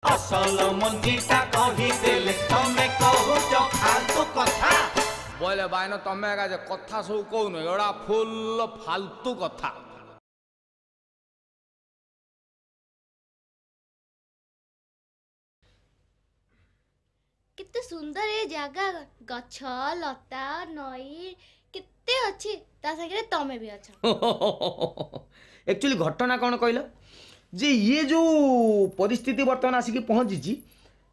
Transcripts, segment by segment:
असल मंजीटा कही देले तमे कहूच फालतू कथा बोले बायन तमे एका जे कथा सब कहून एड़ा फुल फालतू कथा। कितने सुंदर ये जगह गछ लता नई कितने अच्छी ता संगे तमे भी अच्छा। एक्चुअली घटना कौन कहल जे ये जो परिस्थिति बर्तमान आसिक पहुँची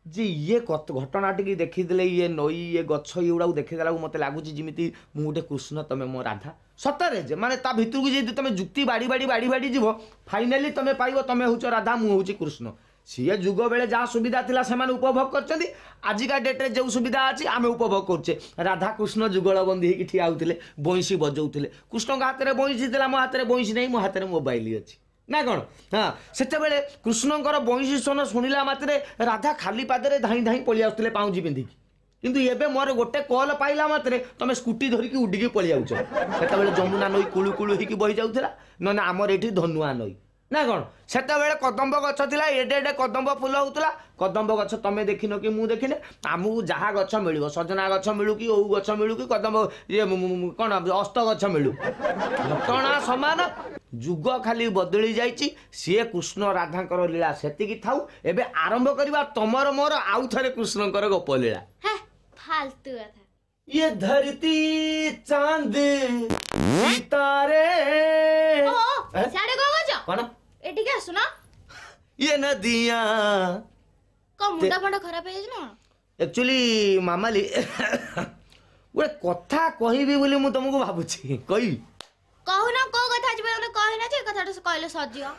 जे ये घटना टी देखीदे ये नई ये गछ युड़ा देखीदेला मत लगुच जमी मु गोटे कृष्ण तमें मो राधा सतरे जे माने ता भितर को तुम जुक्ति बाड़ी बाड़ी बाड़ी बाड़ी जीव फाइनाली तुम पाइब तुम हूँ राधा मु हूँ कृष्ण। सी जुग बेले जहाँ सुविधा थिला से उपभोग कर आजिका डेट्रे जो सुविधा अच्छी आम उपभोग करे। राधा कृष्ण जुगल बंदी होकर ठिया होते बंशी बजाऊे कृष्ण हाथ में बंशी थी मो हाथ में बंशी नहीं मो हाथ में मोबाइल अच्छी ना कौन हाँ से कृष्णकर बंशी स्वन शुणिला मात्रे राधा खाली पादे धाई धाई पलि आसुले पाउजी पिंधिकी किंतु एबे मोर गोटे कॉल पाइला मात्रे तुम स्कूटी धरिकी उडिकी पलि जाऊछ से जमुना नई कुलु कुलु होगी बही जाऊला ना आमर ये धनुआ नई ना कौन से कदम्ब गछ थिला एडे एडे कदम्ब फुल होता कदम्ब गछ तमें देखिन कि मुझे देखने आमको जहाँ गछ मिल सजना गछ मिलू कि ओऊ गछ मिलू कि कदम्ब ये कौन अस्त गछ मिलू घटना सामान जुग खाली बदली जाइए सी कृष्ण राधांकर लीला सेतिकी थाउ एबे आरंभ करवा तमर मोर आउ थे कृष्णकर गप लीला फालतू कथा। ये धरती चांद सितारे साडे कौन एटी के सुना ये नदियाँ को मुंडा फंडा खराब है ना एक्चुअली मामाली गोटे कथा कहबी बोली मु तुमको भाबुची कही कहूना को कथा जे बंद कहि ना जे कथाटा से कहले सजियो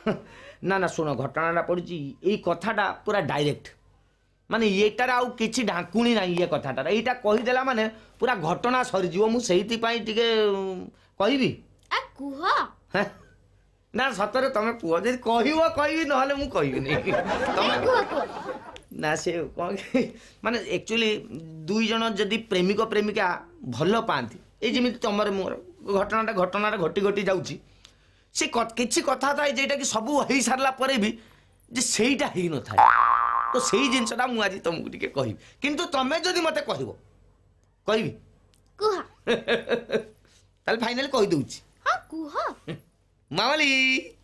ना ना सुनो घटनाटा पड़ी ये कथाटा पूरा डायरेक्ट माने येटार आउ किछि ढाकुणी ना ये कथाटा एटा कहिदेला माने पूरा घटना सरीजिवो मु सेहिति पई टिके कहबी आ कुह ना सतरे तमें पुओ जदि कहबो कहबी नहले मु कहबी नहीं तमें ना से कौन माने एक्चुअली दुई जन जदि प्रेमिक प्रेमिका भल पाती ये जमी तुम मोर घटना घटी घटी जाऊँगी से किसी कथा था जेटा कि सब हो सारा पर भी जे सेटा ही न था तो सही जिनसा मुझे तुमको टिके कहबी किंतु तमें जदि मते कहबो कहबी कुह ताल फाइनल कहि दउची हां कुह मामली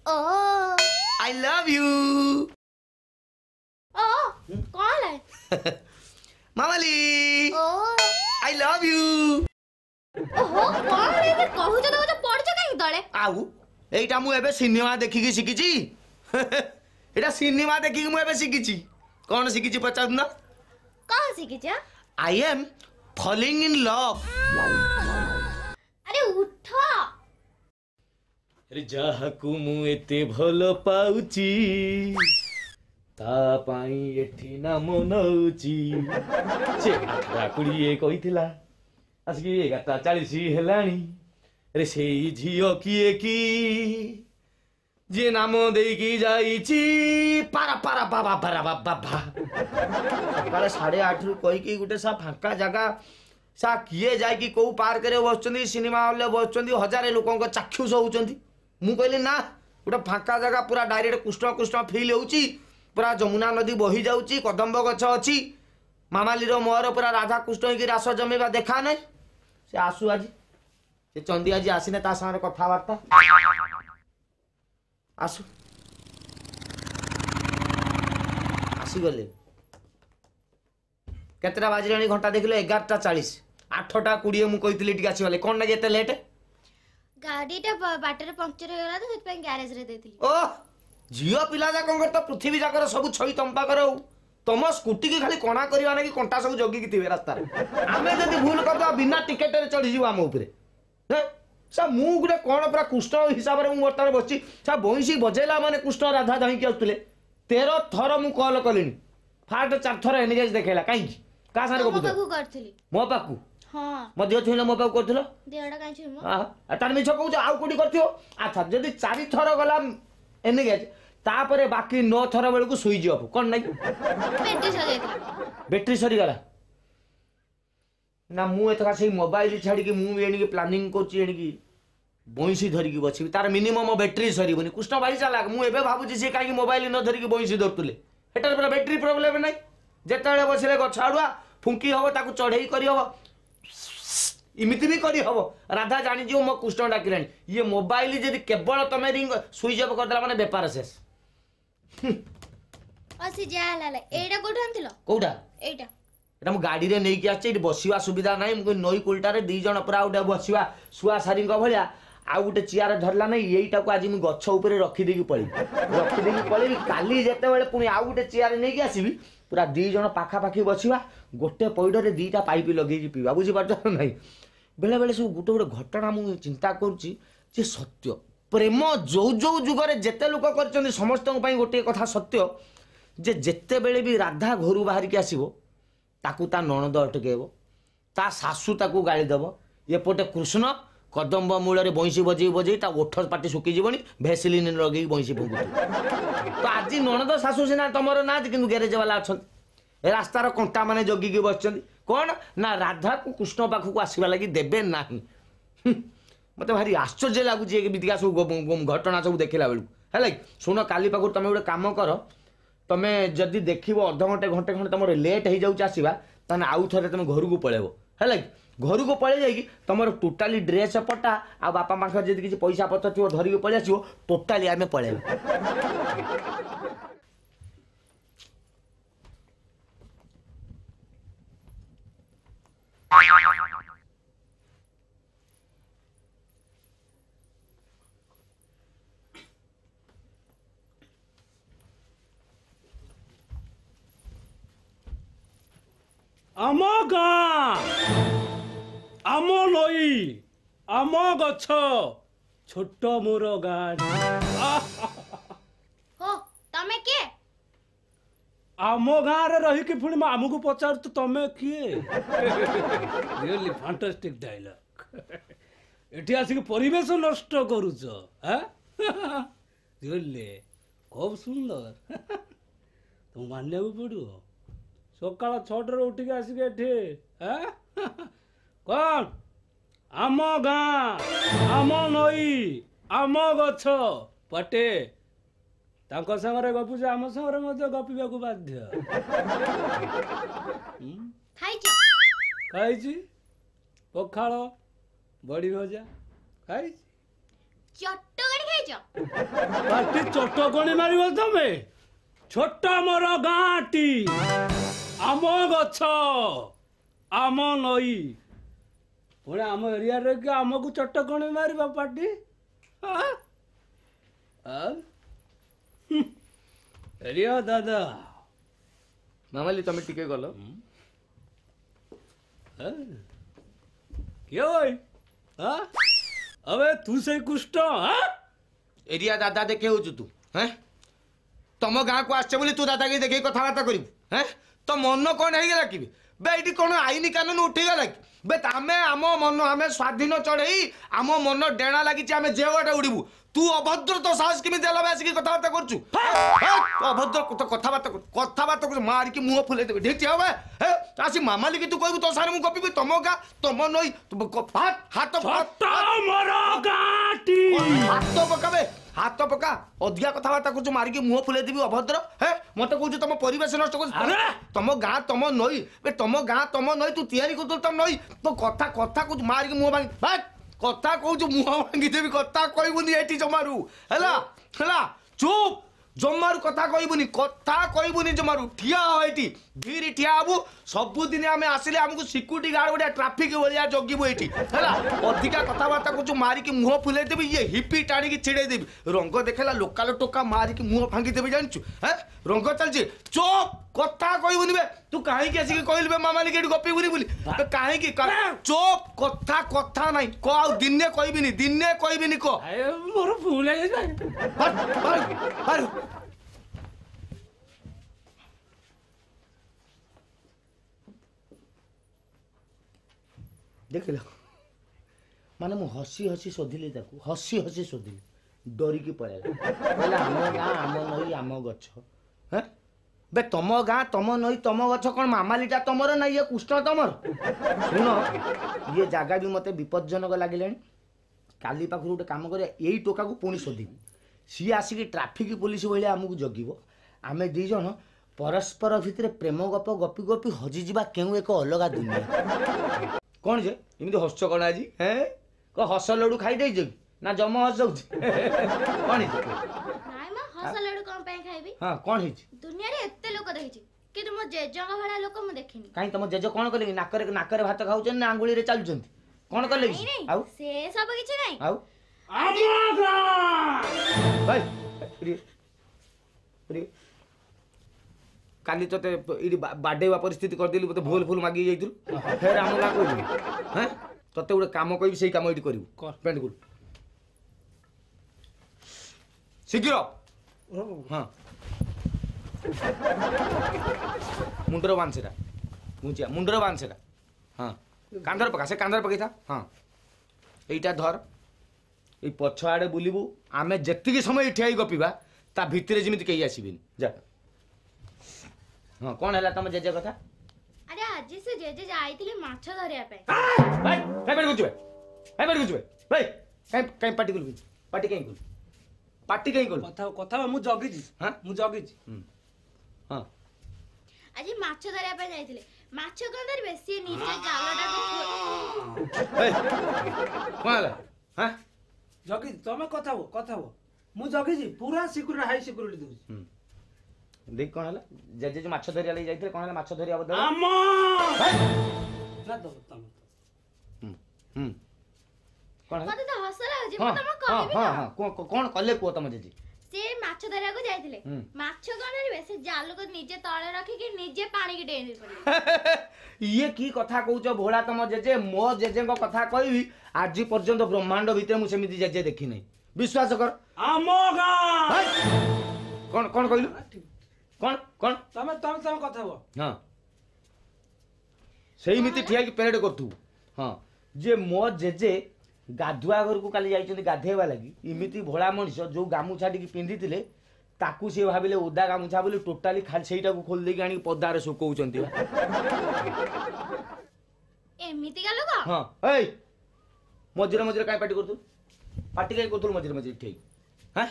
ओ आई लव यू ओ कौन है मामली ओ आई लव यू ओहो कौन है कहू तो पड़ जा कहीं तळे आउ एटा मु एबे सिनेमा देखिकी शिखिची एटा सिनेमा देखिकी मु एबे शिखिची कौन शिखिची पचार ना कहां सीखी जा I am falling in love अरे उठो अरे जाहाकू मु एते भल पाउची ता पाई एठी नाम नउची से 8:20 कहिथिला आसकी 11:40 हेलानी अरे सेई झियो किए की जे नाम देकी जाईची पारा पारा बाबा पारा बाबा सकाଳେ 8:30 रु कहि की गुटे सा फांका जगह सा किए जाय कि को पार्क रे बसचंदी सिनेमा हॉल रे बसचंदी हजार लोकन को चाक्षुष होउचंदी मु कहली ना गोटे फांका जगह पूरा डायरेक्ट कृष्ण कृष्ण फील होउची पूरा जमुना नदी बही जाउची कदम्ब गछ अछि मामालीर मोहर पूरा राधा कृष्ण की रास जमेबा देखा नहीं से आसु आज से चंदी आज आसीने ता सागर कथावार्ता आसु आसी गले केतरा बाजिलानी घंटा देखिलो 11:40 8:20 मु कहितली टिक आसी गले कोन ना एते लेट गाड़ीटा बाटर पंक्चर हो गला तो सेत गैरेज रे देथि ओ झियो पिला जा कंगर तो पृथ्वी जाकर सब छई तंपा करो तुम स्कूटी की खाली कणा करवा ना कि कंटा सब जगी की थिबे रास्ता रे आमे जदी भूल कर दो बिना टिकट रे चढ़ी जीव आम ऊपर हे सा मु गुडे कोन पूरा कृष्ण हिसाब रे मु वर्तमान बसची सा बंशी बजेला माने कृष्ण राधा धाई के आउतले 13 थर मु कॉल कलिनी फाट 4 थर एनगेज देखेला काई का सारे को पाकू करथली मो पाकू हां मध्य थिला मो पाकू करथलो देहडा काई छु मो हां तार मिछ कहू आउ कोडी करथियो अच्छा जदी 4 थर गला एनगेज तापरे बाकी 9 थर बेलू स्विच ऑफ कौन नहीं बैटरी सर जाइता बैटरी सरी गला ना मु एतका से मोबाइल छाड़ी कि मु एनी प्लानिंग करची एनी कि बंशी धरी की बची तार मिनिमम बैटरी सरीबनी कृष्ण भाई चला मु एबे भाबुची से काई मोबाइल न धरी की बंशी धरतुले ସେଟାରେ ପୁରା ବ୍ୟାଟେରୀ ପ୍ରୋବ୍ଲେମ୍ ନାହିଁ। ଯେତେବେଳେ ବସିଲେ ଗଛ ଆଡ଼ୁଆ ଫୁଙ୍କି ହବ, ତାକୁ ଚଢ଼େଇ କରିହବ, ଏମିତି ବି କରିହବ। ରାଧା ଜାଣିଯିବ ମୋ କୃଷ୍ଣ ଡାକିଲାଣି। ଇଏ ମୋବାଇଲ ଯଦି କେବଳ ତମେ ରିଙ୍ଗ ସୁଇଚ୍ ଅଫ୍ କରିଦେଲା ମାନେ ବେପାର ଶେଷ। ଅସି ଯାହା ହେଲା ଏଇଟା କୋଉଠୁ ଆଣିଥିଲ? କୋଉଟା? ଏଇଟା এটা ମୁଁ ଗାଡ଼ିରେ ନେଇକି ଆସିଛି। ଏଠି ବସିବା ସୁବିଧା ନାହିଁ। ମୁଁ ନଈ କୂଳଟାରେ 2 ଜଣ ପୁରା ଗୋଟେ ବସିବା ଶୁଆ ସାରିଙ୍କ ଭଳିଆ ଆଉ ଗୋଟେ ଚେୟାର ଧରିଲା ନାହିଁ। ଏଇଟାକୁ ଆଜି ମୁଁ ଗଛ ଉପରେ ରଖିଦେଇକି ପଳେଇବି। କାଲି ଯେତେବେଳେ ପୁଣି ଆଉ ଗୋଟେ ଚେୟାର ନେଇକି ଆସିବି ପୁରା 2 ଜଣ ପାଖାପାଖି ବସିବା, ଗୋଟେ ପଇଡ଼ରେ 2ଟା ପାଇପ୍ ଲଗେଇକି ପିଇବା। ବୁଝିପାରୁଛ ନାହିଁ? ବେଳେବେଳେ ସବୁ ଗୋଟେ ଗୋଟେ ଘଟଣା ମୁଁ ଚିନ୍ତା କରୁଛି ଯେ ସତ୍ୟ ପ୍ରେମ ଯୋଉ ଯୁଗରେ ଯେତେ ଲୋକ କରିଛନ୍ତି ସମସ୍ତଙ୍କ ପାଇଁ ଗୋଟିଏ କଥା ସତ୍ୟ ଯେ ଯେତେବେଳେ ବି ରାଧା ଘରୁ ବାହାରିକି ଆସିବ ତାକୁ ତା ନଣନ୍ଦ ଅଟକେଇବ, ତା ଶାଶୁ ତାକୁ ଗାଳି ଦେବ। ଏପଟେ କୃଷ୍ଣ କଦମ୍ବ ମୂଳରେ ବଇଁଶୀ ବଜେଇ ତା ଓଠ ପାଟି ଶୁଖିଯିବନି, ଭେସଲିନ୍ ଲଗେଇକି ବଇଁଶୀ ଫୁଙ୍କୁଥିବ। ତ ଆଜି ନଣନ୍ଦ ଶାଶୁ ସିନା ତମର ନାହାନ୍ତି କିନ୍ତୁ ଗ୍ୟାରେଜ ବାଲା ଅଛନ୍ତି, ରାସ୍ତାର କଣ୍ଟା ମାନେ ଜଗିକି ବସିଛନ୍ତି। କ'ଣ ନା ରାଧାକୁ କୃଷ୍ଣ ପାଖକୁ ଆସିବା ଲାଗି ଦେବେ ନାହିଁ। ମତେ ଭାରି ଆଶ୍ଚର୍ଯ୍ୟ ଲାଗୁଛି ଏମିତିକା ସବୁ ଘଟଣା ସବୁ ଦେଖିଲା ବେଳକୁ। ହେଲା କି ଶୁଣ, କାଲି ପାଖରୁ ତମେ ଗୋଟେ କାମ କର, ତମେ ଯଦି ଦେଖିବ ଅଧଘଣ୍ଟେ ଘଣ୍ଟେ ଖଣ୍ଡେ ତମର ଲେଟ୍ ହେଇଯାଉଛି ଆସିବା, ତାହେଲେ ଆଉ ଥରେ ତମେ ଘରକୁ ପଳେଇବ। ହେଲା କି ଘରକୁ ପଳେଇ ଯାଇକି ତମର ଟୋଟାଲି ଡ୍ରେସ୍ ପଟା ଆଉ ବାପା ପାଖରେ ଯଦି କିଛି ପଇସା ପତ୍ର ଥିବ ଧରିକି ପଳେଇ ଆସିବ, ଟୋଟାଲି ଆମେ ପଳେଇବା। ଆମ ଗାଁ, ଆମ ନଈ, ଆମ ଗଛ, ଛୋଟ ମୋର ଗାଁ। हो तमे के? ଆମ ଗାଁରେ ରହିକି ପୁଣି ଆମକୁ ପଚାରୁଛୁ ତମେ କିଏ? Really fantastic dialogue. ଏଠି ଆସିକି ପରିବେଶ ନଷ୍ଟ କରୁଛ। ରିଏଲି ଖୁବ୍ ସୁନ୍ଦର। ତମକୁ ମାନିବାକୁ ପଡ଼ିବ। ସକାଳ 6ଟାରୁ ଉଠିକି ଆସିକି ଏଠି କ'ଣ ଆମ ଗାଁ, ଆମ ନଈ, ଆମ ଗଛ ପଟେ ତାଙ୍କ ସାଙ୍ଗରେ ଗପୁଛ, ଆମ ସାଙ୍ଗରେ ମଧ୍ୟ ଗପିବାକୁ ବାଧ୍ୟ। ଖାଇଛି ପଖାଳ ବଡ଼ି ଭଜା ଖାଇଛି। ଚଟକଣି ଖାଇଛ? ପାଟି ଚଟକଣି ମାରିବ ତମେ? ଛୋଟ ମୋର ଗାଁଟି, ଆମ ଗଛ, ଆମ ନଈ, ପୁଣି ଆମ ଏରିଆରେ କି ଆମକୁ ଚଟକଣି ମାରିବ ପାଟି? ଏରିଆ ଦାଦା ମାମାଲି ତମେ ଟିକେ ଗଲ। କିଏ ଭାଇ? अबे तू से कुष्ट एरिया दादा देखे हो तू हैं तुम गाँ को आसचे बोली तू दादा के देखे कथबार्ता करू हैं तो मन कौन है कि बे ये कौन आईन कानून उठीगला कि बे आम आम मन आम स्वाधीन चढ़ई आम मन डेणा लगी आम जेगटे उड़ू तू अभद्र तो साहस केमी देला आसिक कथबार्ता करू अभद्र तो कथबार्ता कर मारिकी मुह फुले देबे ठीक हे आसी मामाली की तू कहबू तो सारे मु गपी तुम गाँ तुम नई हाथ पकाबे हाथ पका अधिका कथबार्ता कर मारिकी मुह फुले देबी अभद्र हे मत कहू तुम परिवेश नष्ट कर तुम गाँ तुम नई तुम गाँ तुम नई तू तैयारी कर तुम नई तो कथा कथा कहू मारिकी मुह भांगी कथा कहू मुह भांगी देवी कथा कहबुनि एटी जमारू हैला हैला चुप जमारू कथा कहबुनि जमारू ठिया हो एटी धीरे ठिया हबू सबुदिन आम आसिले आमको सिक्यूरिटी गार्ड गोटे ट्राफिक भलिया जगिबू एटी हैला अधिका कथबार्ता कहू मारिकी मुह फुले देबी ये हिपी टाणी छिड़े देबी रंग देखेला लोकाल टोका मारिकी मुह भांगी देबी जानछु हैं रंग चलछि चुप कथा कहबुनि बे तू काहे के आसिक कहलबे मामाली के गपिबुनि बोली काहे की चुप कथा कथा नहीं को आ दिने कहबिनि को मोर भूल है देख माने मु हसी हसी शोधिली हसी हसी शोधिली डरिकी पळेला आम गाँ आम नई आम गछ हैं बे तुम गाँ तुम नई तुम गछ कौन मामालीटा तुमर ना ये कुष्ठ तुमर शुण ये जगह भी मत विपज्जनक लगे काली पाखु गोटे कम कर यही टोका को पुणी शोधि सी आसिक ट्राफिक पुलिस भाई आमको जगिब आम दी जन परस्पर भितर प्रेम गप गपी गपी हजिजा केउ एक अलग दुनिया कौन जे इमती हस कौन आज हैं को हस लडू खाई दे ना जम हस जाऊ कौन ନାଇଁ ମା ହସ ଲଡୁ କଣ ପାଇଁ ଖାଇବି हाँ कौन है ଦୁନିଆରେ ଏତେ ଲୋକ ଦେଖିଛି କିନ୍ତୁ ମୋ ଜେଜେଙ୍କ ଭଳିଆ ଲୋକ ମୁଁ ଦେଖିନି कहीं तुम जेज कौन कले नाकर नाकर भात खाऊन ना आंगुली रे चलुंट कौन कले ନାଇଁ, ନାଇଁ, आउ ସେ ସବୁ କିଛି ନାହିଁ आउ ଆମ ଗାଁ भाई काली ते बाडेवा परिस्थिति करदेली मते भूल फूल मागी जाइथिलु फेर आम गाँ कहलु हैं तते गोटे काम कहबी सेही काम एठी करिवु कर। पेंट गुल शीघ्र हाँ मुंडर बांध सेटा मुंचिया मुंडर बांध सेटा हाँ कांधर पका से कांधर पकई था हाँ एइटा धर ए पछ आड़े बुलिबु आमे जेतिकी समय ठियाई गपिबा ता भितरे जिमिति केही आसीबिनी जा हाँ कौन है तुम जेजे कथा ଆରେ ଆଜି ସେ ଜେଜେ ଯାଇଥିଲେ ମାଛ ଧରିବା ପାଇଁ भाई काय पेट गुजबे भाई काय पार्टी गुल पार्टी कहीं गुल କଥା କଥା ମୁଁ ଜଗିଛି ହଁ? ମୁଁ ଜଗିଛି हाँ ଆଜି ମାଛ ଧରିବା ପାଇଁ ଯାଇଥିଲେ ମାଛ କଣ ଧରିବେ ସିଏ ନିଜେ ଜାଲଟାକୁ कौन है हाँ ଜଗିଛି ତମେ କଥା ହୁଅ ମୁଁ ଜଗିଛି ପୁରା ସିକ୍ୟୁରିଟି ହାଇ सिक्योरिटी ଦଉଛି देख कौन है जेजे जो माछ धरिया लई जाइथे कौन है माछ धरिया बदल ଆମ ନା ଦବ ତମେ कौन है ମତେ ତ ହସ ଲାଗୁଛି हाँ ମୁଁ ତମକୁ हाँ କହିବି हाँ ତ हाँ कौन कले को तुम जेजे ସେ ମାଛ ଧରିବାକୁ ଯାଇଥିଲେ ମାଛ କଣ ଧରିବେ ସେ ଜାଲକୁ ନିଜେ ତଳେ ରଖିକି ନିଜେ ପାଣିକି ଡେଇଁ ପଡିବେ ये की कथा कहूच भोला तुम जेजे मो जेजे कथा कहबी आज पर्यंत ब्रह्मांड भितर मुझे सेमिति जेजे देखी नहीं विश्वास कर ଆମ ଗାଁ कौन कौन कहलु कौन कौन ତମେ କଥା ହୁଅ हाँ सही मिति ठिया की पेरेड करतु हाँ जे मो जेजे गाधुआ घर को काली जाइछन्ति गाधेवा लागि इमिति भोला मनिष जो गामुछा टिकी पिंधिथिले ताकू से भाबिले ओदा गामुछा बोली टोटाली खाली सेईटा को खोल देकी आनी पदारे सुकौछन्ति ଏମିତିକା ଲୋକ हाँ एई मझिरे मझिरे काई पार्टी करतु पार्टी काई करतु मझिरे मझिरे ठीक हाँ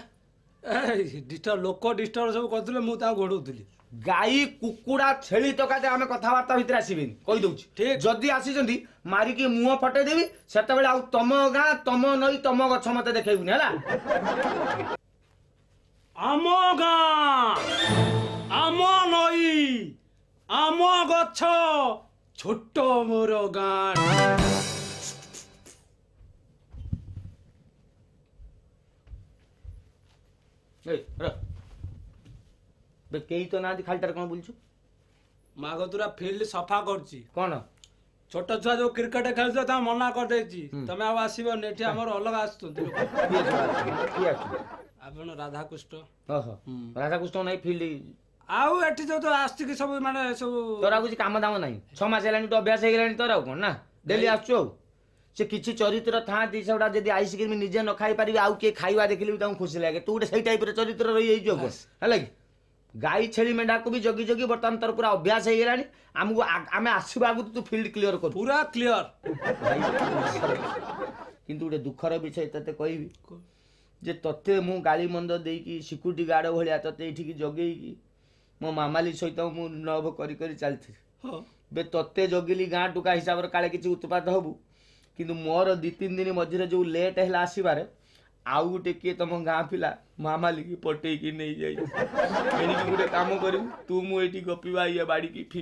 डिस्टर्ब लोक डिस्टर्ब सब करଥିଲେ ମୁଁ ତାଙ୍କୁ ଘୋଡଉଥିଲି गाई कुकुड़ा छेली तो काते आमे कथावार्ता भितर आसीबेनी कहि दउछि ठीक। जदी आसीचंदी मारिकी मुंह फटे देबी सेते बेले आउ तम गां तम नई तम गछ मते देखेबुनी हला ଆମ ଗାଁ ଆମ ନଈ ଆମ ଗଛ ଛୋଟ ମୋର ଗାଁ ए र बे केही तो नादी खालटार कोन बोलछु ମାଗତୁରା ଫିଲ୍ଡ ସଫା କରୁଛି कोन ଛୋଟ ଛୁଆ ଯୋଉ କ୍ରିକେଟ ଖେଳୁଥିଲେ ତାଙ୍କୁ ମନା କରିଦେଇଛି ତମେ ଆଉ ଆସିବନି ଏଠି ଆମର ଅଲଗା ଆସୁଛନ୍ତି ଲୋକ। किए किए ଆପଣ ରାଧାକୃଷ୍ଣ ओहो राधा कृष्ण नाही फील्ड ଆଉ ଏଠି ଯୋଉ ତ ଆସିକି ସବୁ ମାନେ ସବୁ तोरा कुछ काम दाम नाही 6 मास हेलानी तो अभ्यास हे गेलानी तोरा कोन ना डेली आछो से किछि चरित्र था दी सेडा जदी आइसक्रीम निजे न खाई पारिबे आउ के खाइबा देखिले भी ताऊ खुशी लागे तू सही टाइप रे चरित्र रही जाइजो कोन हला कि गाई छेली मेंढा को भी जगी जगी बर्तमान तर पूरा अभ्यास हे गेलानी हमको आमे आसीबा आगु तू फील्ड क्लियर कर ପୁରା କ୍ଲିୟର किंतु गोटे दुखर विषय तते कहबी जे तते मु गाली मंद देकी सिक्यूरिटी गार्ड भलिया तते एठिकी जगेकी मो मामाली सहित मु नभ करी करी चलथि बे तते जगिली गाँ टुका हिसाब रे काले किछि उत्पात हबु किंतु मोर 2-3 दिन मझिरे जो लेट हैला आसीबारे आउ गोटे किए तुम गाँ पिला मामाली की पटेकी नहीं जाई एनिकी गोटे काम करिबु तू मु एठी गपिबा ये बाड़ी की फी